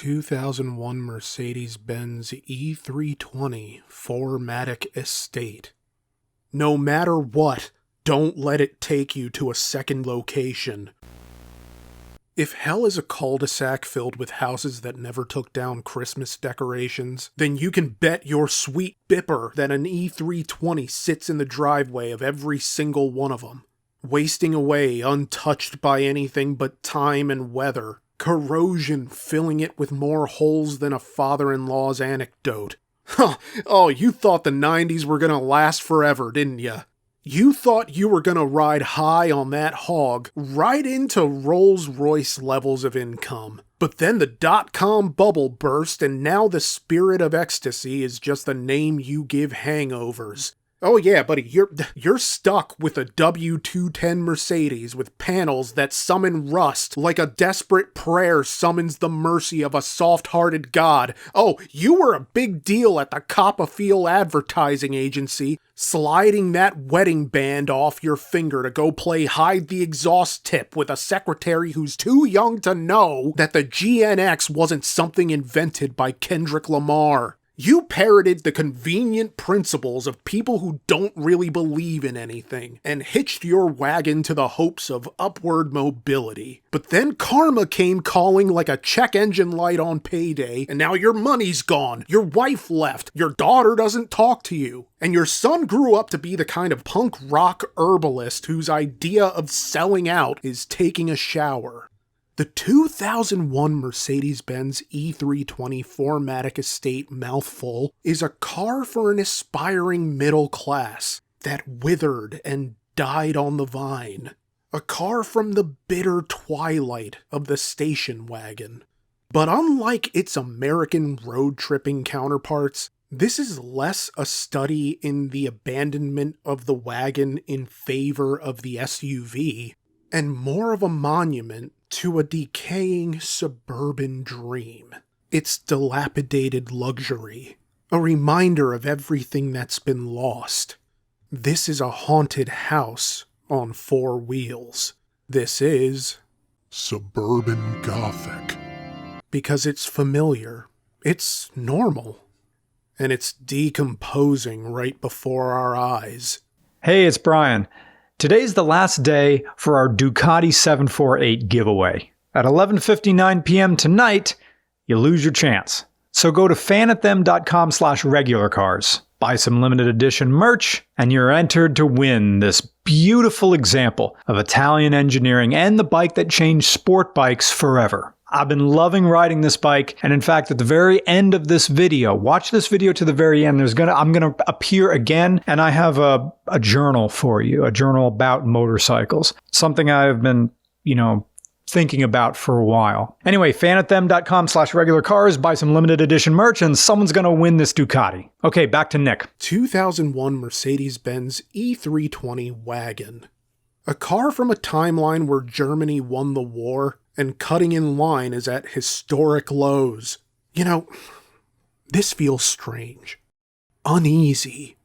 2001 Mercedes-Benz E320 4MATIC Estate. No matter what, don't let it take you to a second location. If hell is a cul-de-sac filled with houses that never took down Christmas decorations, then you can bet your sweet bipper that an E320 sits in the driveway of every single one of them, wasting away untouched by anything but time and weather, corrosion filling it with more holes than a father-in-law's anecdote. Oh, you thought the 90s were gonna last forever, didn't ya? You thought you were gonna ride high on that hog right into Rolls-Royce levels of income. But then the dot-com bubble burst, and now the spirit of ecstasy is just the name you give hangovers. Oh yeah, buddy, you're stuck with a W210 Mercedes with panels that summon rust like a desperate prayer summons the mercy of a soft-hearted god. Oh, you were a big deal at the Copperfield advertising agency, sliding that wedding band off your finger to go play hide the exhaust tip with a secretary who's too young to know that the GNX wasn't something invented by Kendrick Lamar. You parroted the convenient principles of people who don't really believe in anything, and hitched your wagon to the hopes of upward mobility. But then karma came calling like a check engine light on payday, and now your money's gone, your wife left, your daughter doesn't talk to you, and your son grew up to be the kind of punk rock herbalist whose idea of selling out is taking a shower. The 2001 Mercedes-Benz E320 4MATIC Estate mouthful is a car for an aspiring middle class that withered and died on the vine. A car from the bitter twilight of the station wagon. But unlike its American road-tripping counterparts, this is less a study in the abandonment of the wagon in favor of the SUV, and more of a monument to a decaying suburban dream. Its dilapidated luxury, a reminder of everything that's been lost. This is a haunted house on four wheels. This is Suburban Gothic. Because it's familiar, it's normal, and it's decomposing right before our eyes. Hey, it's Brian. Today's the last day for our Ducati 748 giveaway. At 11:59 p.m. tonight, you lose your chance. So go to fanathem.com/regularcars, buy some limited edition merch, and you're entered to win this beautiful example of Italian engineering and the bike that changed sport bikes forever. I've been loving riding this bike, and in fact, at the very end of this video, watch this video to the very end, I'm gonna appear again, and I have a journal for you, a journal about motorcycles. Something I've been, thinking about for a while. Anyway, fanathem.com/regularcars, buy some limited edition merch, and someone's gonna win this Ducati. Okay, back to Nick. 2001 Mercedes-Benz E320 Wagon. A car from a timeline where Germany won the war, and cutting in line is at historic lows. This feels strange. Uneasy.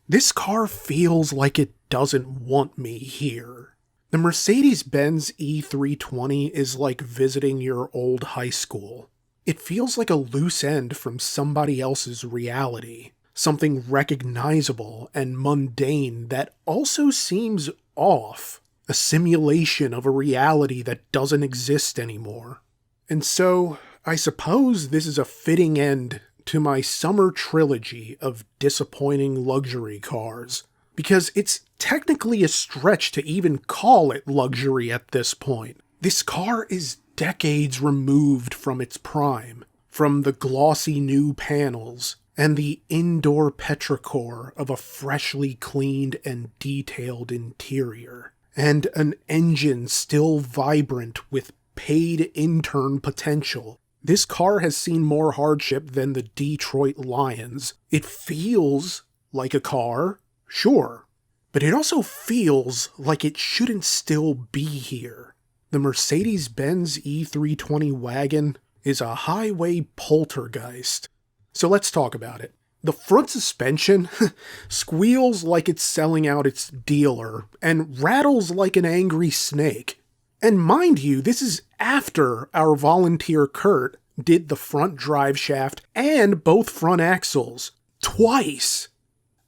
This car feels like it doesn't want me here. The Mercedes-Benz E320 is like visiting your old high school. It feels like a loose end from somebody else's reality. Something recognizable and mundane that also seems off. A simulation of a reality that doesn't exist anymore. And so, I suppose this is a fitting end to my summer trilogy of disappointing luxury cars, because it's technically a stretch to even call it luxury at this point. This car is decades removed from its prime, from the glossy new panels and the indoor petrichor of a freshly cleaned and detailed interior. And an engine still vibrant with paid intern potential. This car has seen more hardship than the Detroit Lions. It feels like a car, sure, but it also feels like it shouldn't still be here. The Mercedes-Benz E320 Wagon is a highway poltergeist. So let's talk about it. The front suspension squeals like it's selling out its dealer and rattles like an angry snake. And mind you, this is after our volunteer Kurt did the front drive shaft and both front axles. Twice!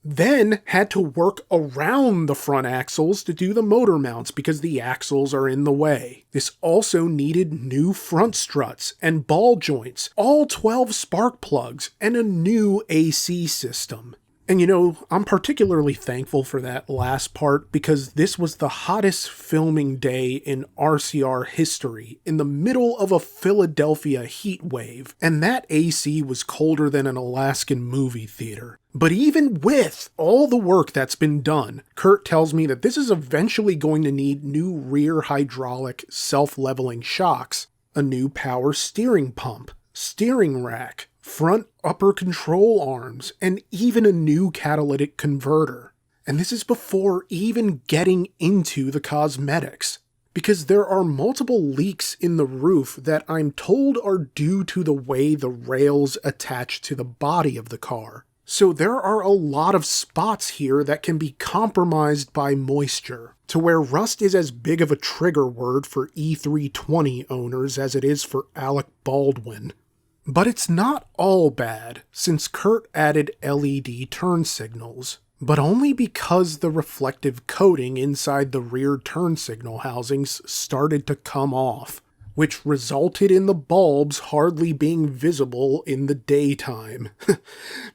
Then had to work around the front axles to do the motor mounts because the axles are in the way. This also needed new front struts and ball joints, all 12 spark plugs, and a new AC system. And you know, I'm particularly thankful for that last part because this was the hottest filming day in RCR history in the middle of a Philadelphia heat wave, and that AC was colder than an Alaskan movie theater. But even with all the work that's been done, Kurt tells me that this is eventually going to need new rear hydraulic self-leveling shocks, a new power steering pump, steering rack, front upper control arms, and even a new catalytic converter. And this is before even getting into the cosmetics, because there are multiple leaks in the roof that I'm told are due to the way the rails attach to the body of the car. So there are a lot of spots here that can be compromised by moisture, to where rust is as big of a trigger word for E320 owners as it is for Alec Baldwin. But it's not all bad, since Kurt added LED turn signals, but only because the reflective coating inside the rear turn signal housings started to come off, which resulted in the bulbs hardly being visible in the daytime.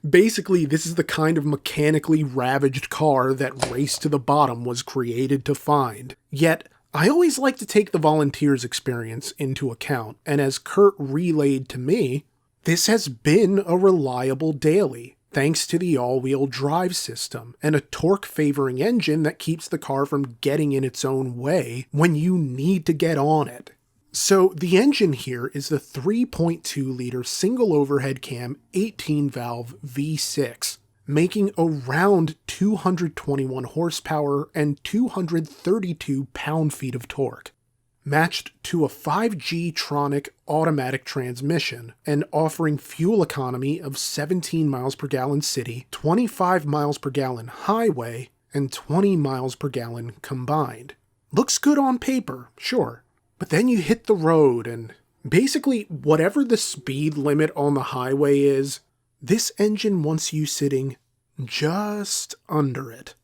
Basically, this is the kind of mechanically ravaged car that Race to the Bottom was created to find. Yet, I always like to take the volunteers' experience into account, and as Kurt relayed to me, this has been a reliable daily, thanks to the all-wheel drive system and a torque-favoring engine that keeps the car from getting in its own way when you need to get on it. So the engine here is the 3.2-liter single overhead cam 18-valve V6, making around 221 horsepower and 232 pound-feet of torque, matched to a 5G Tronic automatic transmission and offering fuel economy of 17 miles per gallon city, 25 miles per gallon highway, and 20 miles per gallon combined. Looks good on paper, sure, but then you hit the road and basically whatever the speed limit on the highway is, this engine wants you sitting just under it.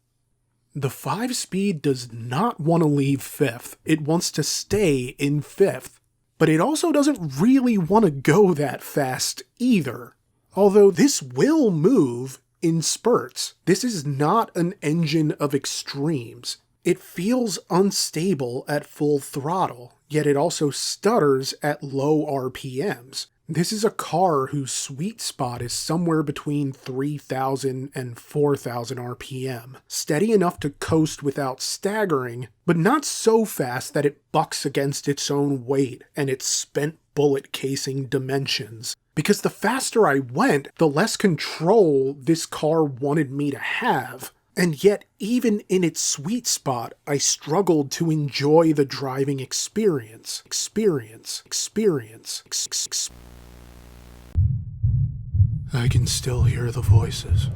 The 5-speed does not want to leave 5th, it wants to stay in 5th, but it also doesn't really want to go that fast either. Although this will move in spurts. This is not an engine of extremes. It feels unstable at full throttle, yet it also stutters at low RPMs. This is a car whose sweet spot is somewhere between 3,000 and 4,000 RPM. Steady enough to coast without staggering, but not so fast that it bucks against its own weight and its spent bullet casing dimensions. Because the faster I went, the less control this car wanted me to have. And yet, even in its sweet spot, I struggled to enjoy the driving experience. I can still hear the voices.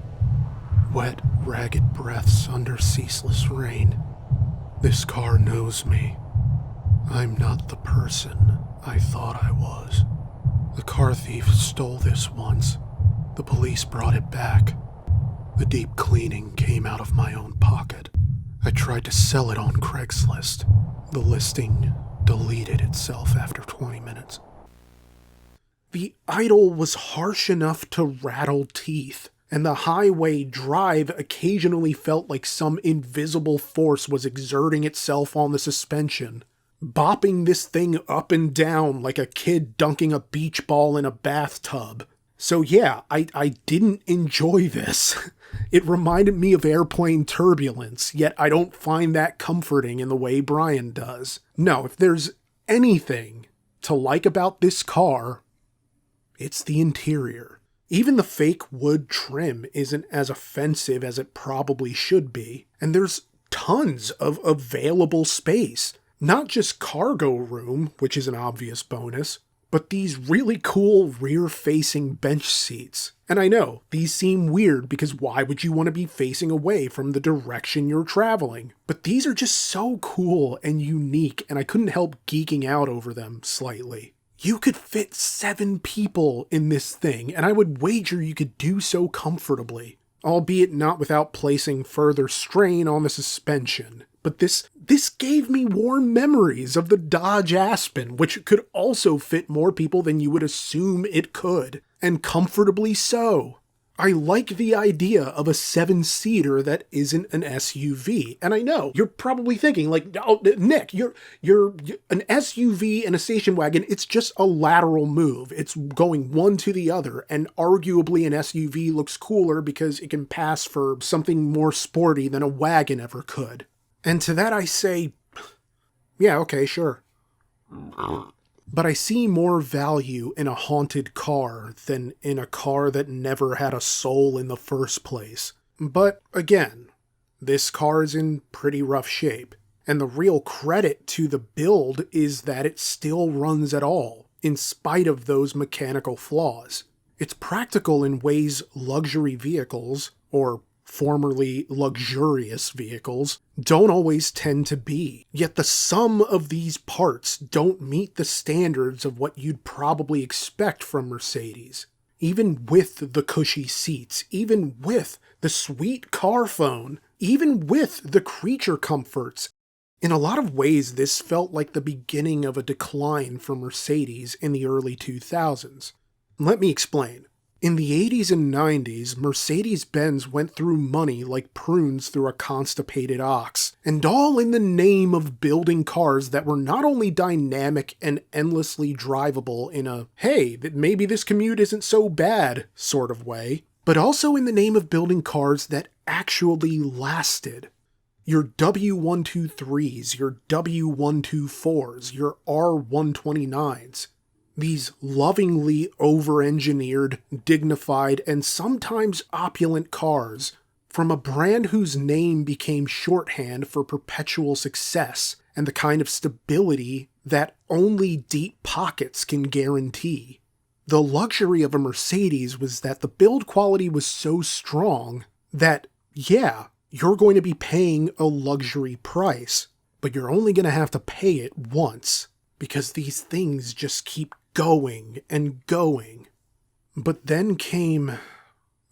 Wet, ragged breaths under ceaseless rain. This car knows me. I'm not the person I thought I was. The car thief stole this once. The police brought it back. The deep cleaning came out of my own pocket. I tried to sell it on Craigslist. The listing deleted itself after 20 minutes. The idle was harsh enough to rattle teeth, and the highway drive occasionally felt like some invisible force was exerting itself on the suspension, bopping this thing up and down like a kid dunking a beach ball in a bathtub. So yeah, I didn't enjoy this. It reminded me of airplane turbulence, yet I don't find that comforting in the way Brian does. No, if there's anything to like about this car, it's the interior. Even the fake wood trim isn't as offensive as it probably should be, and there's tons of available space. Not just cargo room, which is an obvious bonus, but these really cool rear-facing bench seats. And I know, these seem weird because why would you want to be facing away from the direction you're traveling? But these are just so cool and unique, and I couldn't help geeking out over them slightly. You could fit 7 people in this thing, and I would wager you could do so comfortably, albeit not without placing further strain on the suspension. But this gave me warm memories of the Dodge Aspen, which could also fit more people than you would assume it could, and comfortably so. I like the idea of a 7-seater that isn't an SUV. And I know, you're probably thinking, like, oh, Nick, you're an SUV and a station wagon, it's just a lateral move. It's going one to the other, and arguably an SUV looks cooler because it can pass for something more sporty than a wagon ever could. And to that I say, yeah, okay, sure. But I see more value in a haunted car than in a car that never had a soul in the first place. But again, this car is in pretty rough shape, and the real credit to the build is that it still runs at all, in spite of those mechanical flaws. It's practical in ways luxury vehicles, or formerly luxurious vehicles, don't always tend to be. Yet the sum of these parts don't meet the standards of what you'd probably expect from Mercedes. Even with the cushy seats, even with the sweet car phone, even with the creature comforts. In a lot of ways, this felt like the beginning of a decline for Mercedes in the early 2000s. Let me explain. In the 80s and 90s, Mercedes-Benz went through money like prunes through a constipated ox, and all in the name of building cars that were not only dynamic and endlessly drivable in a, hey, that maybe this commute isn't so bad sort of way, but also in the name of building cars that actually lasted. Your W123s, your W124s, your R129s. These lovingly over-engineered, dignified, and sometimes opulent cars from a brand whose name became shorthand for perpetual success and the kind of stability that only deep pockets can guarantee. The luxury of a Mercedes was that the build quality was so strong that, yeah, you're going to be paying a luxury price, but you're only going to have to pay it once, because these things just keep going and going. But then came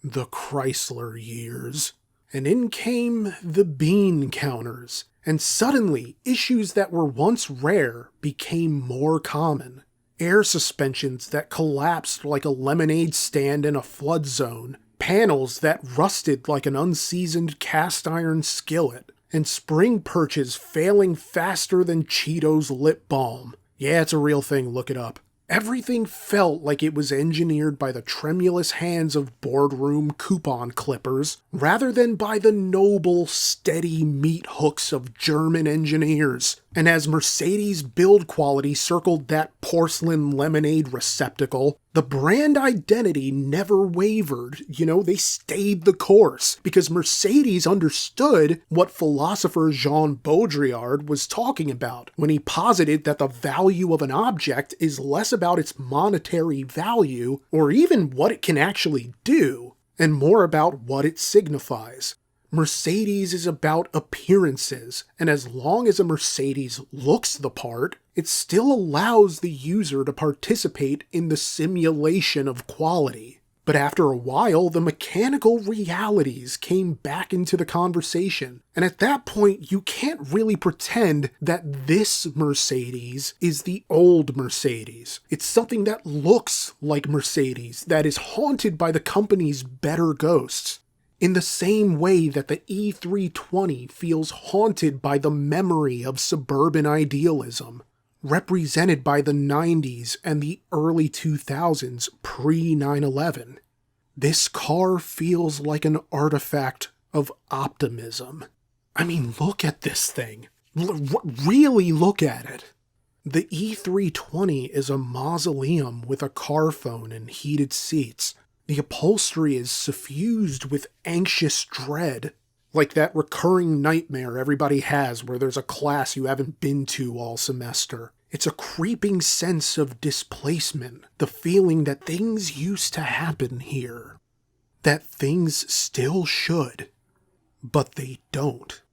the Chrysler years, and in came the bean counters, and suddenly issues that were once rare became more common. Air suspensions that collapsed like a lemonade stand in a flood zone, panels that rusted like an unseasoned cast iron skillet, and spring perches failing faster than Cheetos lip balm. Yeah, it's a real thing, look it up. Everything felt like it was engineered by the tremulous hands of boardroom coupon clippers, rather than by the noble, steady meat hooks of German engineers. And as Mercedes build quality circled that porcelain lemonade receptacle, the brand identity never wavered. They stayed the course, because Mercedes understood what philosopher Jean Baudrillard was talking about when he posited that the value of an object is less about its monetary value, or even what it can actually do, and more about what it signifies. Mercedes is about appearances, and as long as a Mercedes looks the part, it still allows the user to participate in the simulation of quality. But after a while, the mechanical realities came back into the conversation, and at that point, you can't really pretend that this Mercedes is the old Mercedes. It's something that looks like Mercedes, that is haunted by the company's better ghosts. In the same way that the E320 feels haunted by the memory of suburban idealism, represented by the 90s and the early 2000s pre-9/11. This car feels like an artifact of optimism. I mean, look at this thing. Really look at it. The E320 is a mausoleum with a car phone and heated seats. The upholstery is suffused with anxious dread, like that recurring nightmare everybody has where there's a class you haven't been to all semester. It's a creeping sense of displacement, the feeling that things used to happen here, that things still should, but they don't.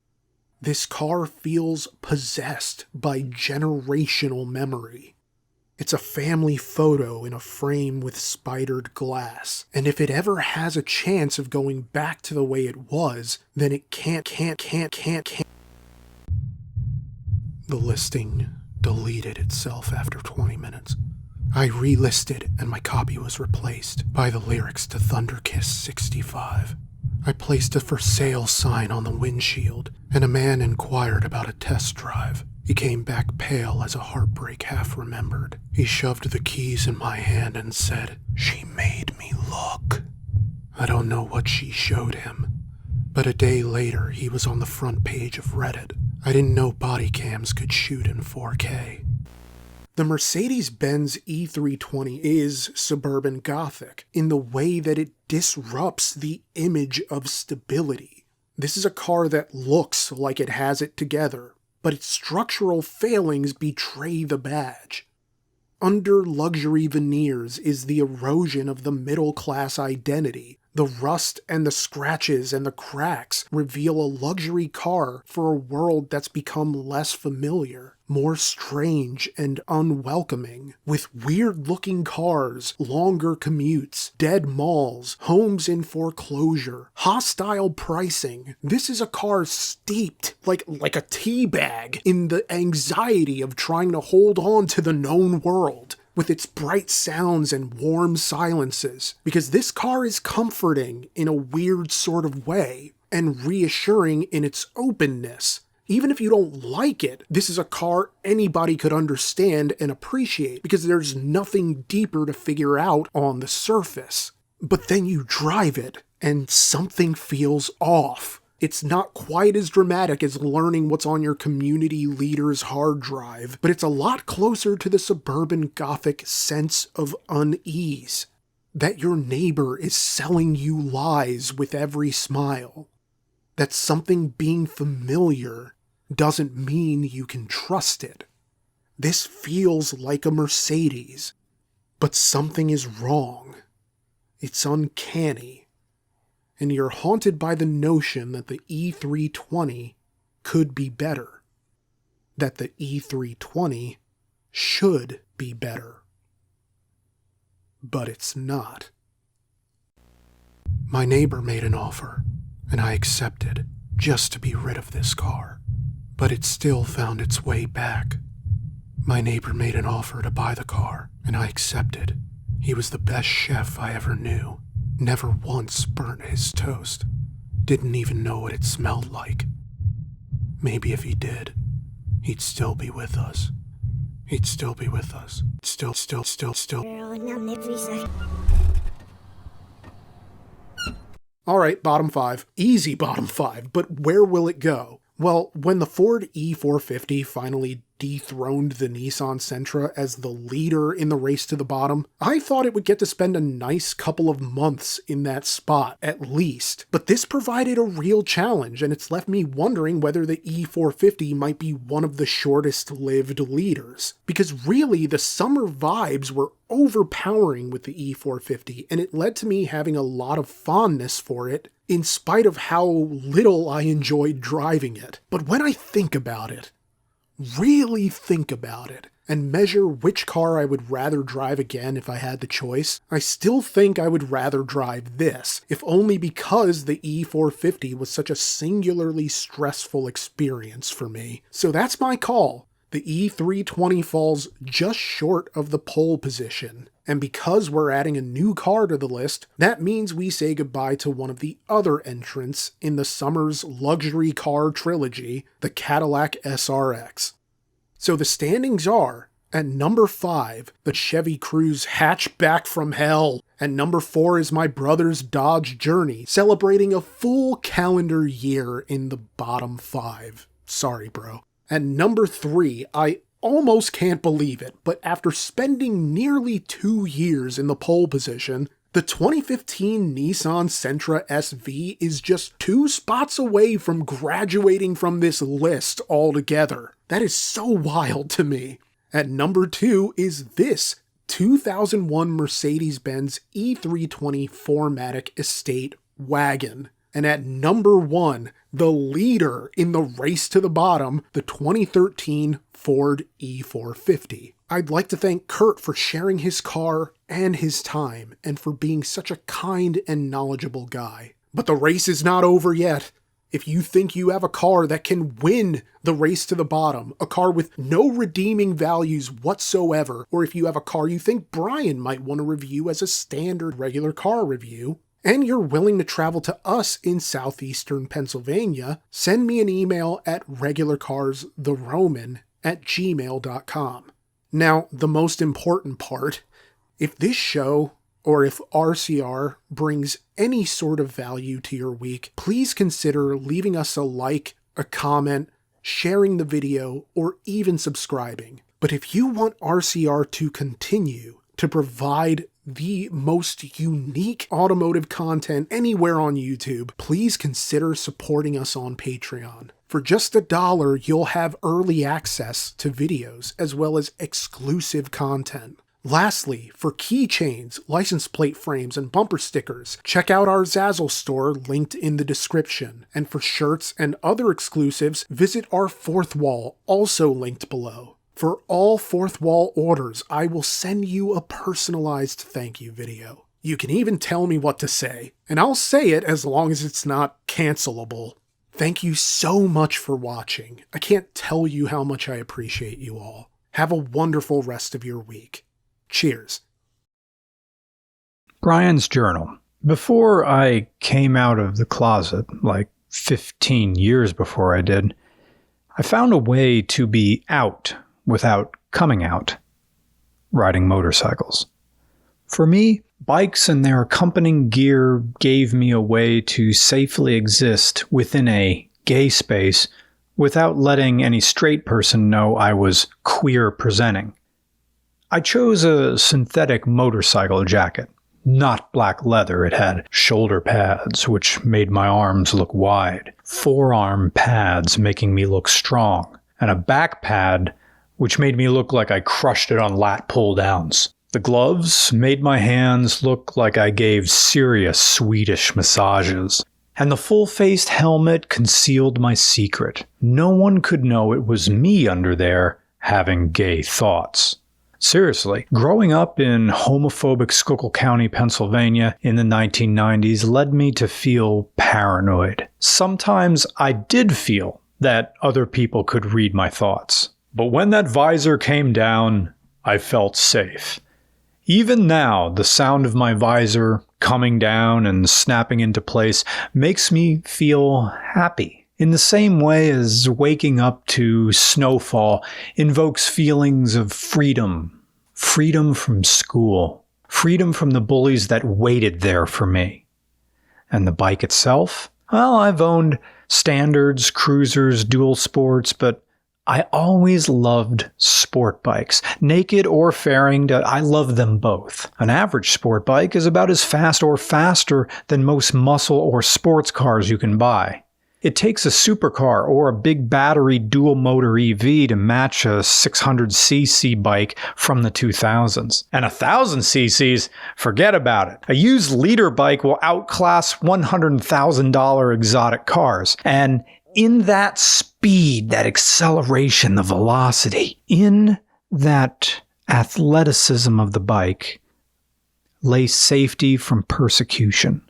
This car feels possessed by generational memory. It's a family photo in a frame with spidered glass, and if it ever has a chance of going back to the way it was, then it can't. The listing deleted itself after 20 minutes. I relisted, and my copy was replaced by the lyrics to Thunderkiss 65. I placed a for sale sign on the windshield, and a man inquired about a test drive. He came back pale as a heartbreak half remembered. He shoved the keys in my hand and said, "She made me look." I don't know what she showed him, but a day later he was on the front page of Reddit. I didn't know body cams could shoot in 4K. The Mercedes-Benz E320 is Suburban Gothic in the way that it disrupts the image of stability. This is a car that looks like it has it together, but its structural failings betray the badge. Under luxury veneers is the erosion of the middle-class identity. The rust and the scratches and the cracks reveal a luxury car for a world that's become less familiar, more strange and unwelcoming, with weird-looking cars, longer commutes, dead malls, homes in foreclosure, hostile pricing. This is a car steeped, like a tea bag, in the anxiety of trying to hold on to the known world, with its bright sounds and warm silences, because this car is comforting in a weird sort of way, and reassuring in its openness. Even if you don't like it, this is a car anybody could understand and appreciate, because there's nothing deeper to figure out on the surface. But then you drive it, and something feels off. It's not quite as dramatic as learning what's on your community leader's hard drive, but it's a lot closer to the Suburban Gothic sense of unease. That your neighbor is selling you lies with every smile. That something being familiar doesn't mean you can trust it. This feels like a Mercedes, but something is wrong. It's uncanny. And you're haunted by the notion that the E320 could be better. That the E320 should be better. But it's not. My neighbor made an offer, and I accepted, just to be rid of this car. But it still found its way back. My neighbor made an offer to buy the car, and I accepted. He was the best chef I ever knew. Never once burnt his toast. Didn't even know what it smelled like. Maybe if he did, he'd still be with us. He'd still be with us. Still. Alright, bottom 5. Easy bottom 5, but where will it go? Well, when the Ford E450 finally dethroned the Nissan Sentra as the leader in the race to the bottom, I thought it would get to spend a nice couple of months in that spot, at least. But this provided a real challenge, and it's left me wondering whether the E450 might be one of the shortest-lived leaders. Because really, the summer vibes were overpowering with the E450, and it led to me having a lot of fondness for it, in spite of how little I enjoyed driving it. But when I think about it, really think about it, and measure which car I would rather drive again if I had the choice, I still think I would rather drive this, if only because the E450 was such a singularly stressful experience for me. So that's my call. The E320 falls just short of the pole position. And because we're adding a new car to the list, that means we say goodbye to one of the other entrants in the summer's luxury car trilogy, the Cadillac SRX. So the standings are, at number 5, the Chevy Cruze hatchback from hell. At number 4 is my brother's Dodge Journey, celebrating a full calendar year in the bottom 5. Sorry, bro. At number 3, I almost can't believe it, but after spending nearly 2 years in the pole position, the 2015 Nissan Sentra SV is just 2 spots away from graduating from this list altogether. That is so wild to me. At number 2 is this 2001 Mercedes-Benz E320 4MATIC Estate Wagon. And at number 1, the leader in the race to the bottom, the 2013 Ford E450. I'd like to thank Kurt for sharing his car and his time, and for being such a kind and knowledgeable guy. But the race is not over yet. If you think you have a car that can win the race to the bottom, a car with no redeeming values whatsoever, or if you have a car you think Brian might want to review as a standard regular car review, and you're willing to travel to us in southeastern Pennsylvania, send me an email at regularcarstheroman@gmail.com. Now, the most important part, if this show, or if RCR brings any sort of value to your week, please consider leaving us a like, a comment, sharing the video, or even subscribing. But if you want RCR to continue to provide the most unique automotive content anywhere on YouTube, please consider supporting us on Patreon. For just $1, you'll have early access to videos as well as exclusive content. Lastly, for keychains, license plate frames, and bumper stickers, check out our Zazzle store linked in the description. And for shirts and other exclusives, visit our Fourth Wall, also linked below. For all Fourth Wall orders, I will send you a personalized thank you video. You can even tell me what to say, and I'll say it as long as it's not cancelable. Thank you so much for watching. I can't tell you how much I appreciate you all. Have a wonderful rest of your week. Cheers. Brian's journal. Before I came out of the closet, like 15 years before I did, I found a way to be out without coming out, riding motorcycles. For me, bikes and their accompanying gear gave me a way to safely exist within a gay space without letting any straight person know I was queer presenting. I chose a synthetic motorcycle jacket, not black leather. It had shoulder pads, which made my arms look wide, forearm pads making me look strong, and a back pad which made me look like I crushed it on lat pull-downs. The gloves made my hands look like I gave serious Swedish massages. And the full-faced helmet concealed my secret. No one could know it was me under there having gay thoughts. Seriously, growing up in homophobic Schuylkill County, Pennsylvania in the 1990s led me to feel paranoid. Sometimes I did feel that other people could read my thoughts. But when that visor came down, I felt safe. Even now, the sound of my visor coming down and snapping into place makes me feel happy. In the same way as waking up to snowfall invokes feelings of freedom. Freedom from school. Freedom from the bullies that waited there for me. And the bike itself? Well, I've owned standards, cruisers, dual sports, but I always loved sport bikes. Naked or fairing, I love them both. An average sport bike is about as fast or faster than most muscle or sports cars you can buy. It takes a supercar or a big battery dual motor EV to match a 600cc bike from the 2000s. And 1000 cc's, forget about it. A used leader bike will outclass $100,000 exotic cars. And in that speed, that acceleration, the velocity, in that athleticism of the bike lay safety from persecution.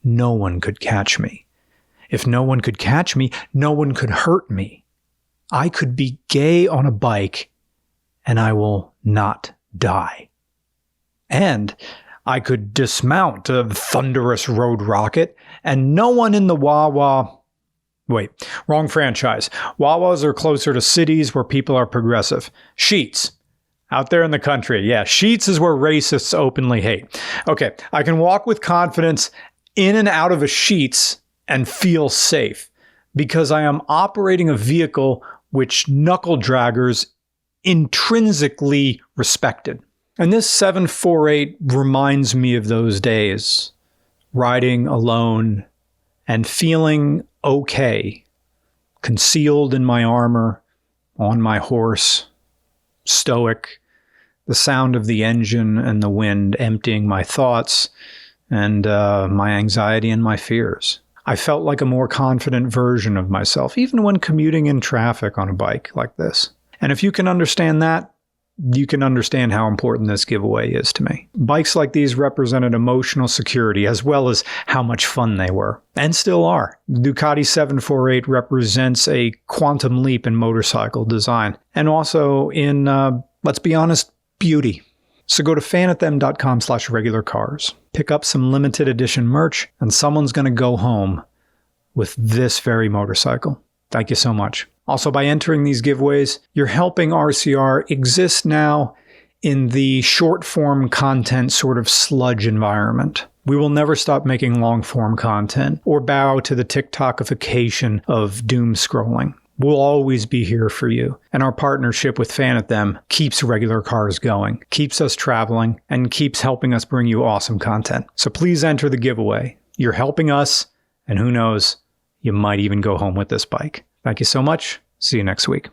No one could catch me. If no one could catch me, no one could hurt me. I could be gay on a bike, and I will not die. And I could dismount a thunderous road rocket, and no one in the Wawa... Wait, wrong franchise. Wawas are closer to cities where people are progressive. Sheetz. Out there in the country. Yeah, Sheetz is where racists openly hate. Okay, I can walk with confidence in and out of a Sheetz and feel safe because I am operating a vehicle which knuckle draggers intrinsically respected. And this 748 reminds me of those days, riding alone and feeling okay, concealed in my armor, on my horse, stoic, the sound of the engine and the wind emptying my thoughts and my anxiety and my fears. I felt like a more confident version of myself, even when commuting in traffic on a bike like this. And if you can understand that, you can understand how important this giveaway is to me. Bikes like these represented emotional security as well as how much fun they were, and still are. The Ducati 748 represents a quantum leap in motorcycle design, and also in, let's be honest, beauty. So go to fanathem.com/regularcars, pick up some limited edition merch, and someone's going to go home with this very motorcycle. Thank you so much. Also, by entering these giveaways, you're helping RCR exist now in the short-form content sort of sludge environment. We will never stop making long-form content or bow to the TikTokification of doom scrolling. We'll always be here for you. And our partnership with Fanathem keeps Regular Cars going, keeps us traveling, and keeps helping us bring you awesome content. So please enter the giveaway. You're helping us, and who knows, you might even go home with this bike. Thank you so much. See you next week.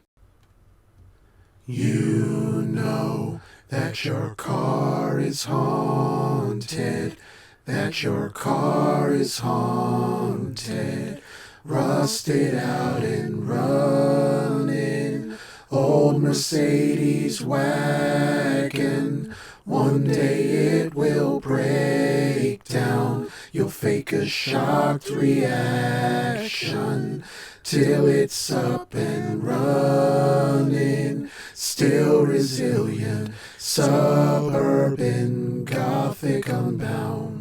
You know that your car is haunted, that your car is haunted, rusted out and running, old Mercedes wagon. One day it will break down, you'll fake a shocked reaction, till it's up and running, still resilient, suburban Gothic unbound.